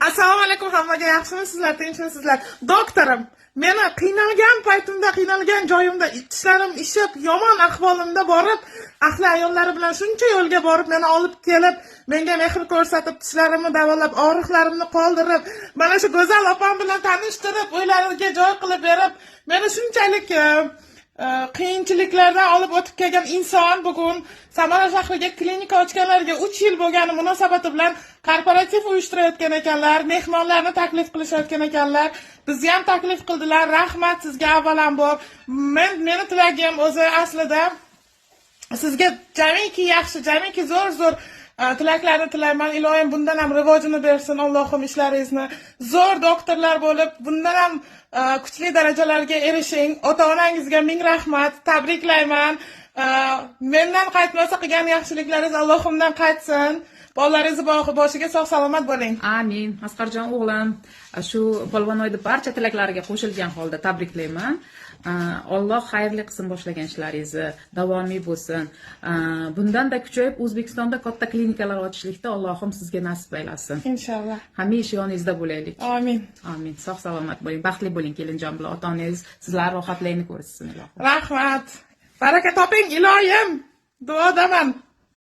Assalomu alaykum hammaga, yaxshimisizlar, tinchmisizlar? Doktorim, meni qiynalgan paytimda, qiynalgan joyimda tishlarim ishib, yomon ahvolimda borib, ahli ayollari bilan shuncha yo'lga borib, meni olib kelib, menga mehr ko'rsatib, tishlarimni davolab, og'riqlarimni qoldirib, mana shu go'zal opam bilan tanishtirib, uylariga joy qilib berib, meni shunchalik qiyinchiliklardan olib o'tib kelgan inson bugun Samara shahriga klinika ochganlarga 3 yil bo'lgani munosabati bilan korporativ uyushtirayotgan ekanlar, mehmonlarni taklif qilishayotgan ekanlar. Bizni ham taklif qildilar. Rahmat sizga avvalambor. Meni tilagim o'zi aslida sizga jamiki yaxshi, jamiki zo'r tilaklarni tilayman. Ilohim bundan ham rivojini bersin. Allohim ishlaringizni zo'r doktorlar bo'lib, bundan ham kuchli darajalarga erishing. Ota-onangizga ming rahmat, tabriklayman. Mendan qaytmasa qilgan yaxshiliklaringiz Allohimdan qaytsin. Bolalaringizni boshiga sog' salomat bo'ling. Amin. Asqarjon o'g'lim, shu Polvonoyda barcha tilaklariga qo'shilgan holda tabriklayman. Alloh xayrli qilsin boshlagan ishlaringizni, davomiy bo'lsin. Bundan-da kuchayib O'zbekistonda katta klinikalar ochishlikda Allohim sizga nasib aylasin. Inshaalloh. Hamisha yoningizda bo'laylik. Amin. Amin. Sog' salomat bo'ling, baxtli bo'ling kelinjon bilan. Ota-onangiz sizlar rohatlarini ko'rsin ilohim. Rahmat. Baraka toping iloyim. Duodaman.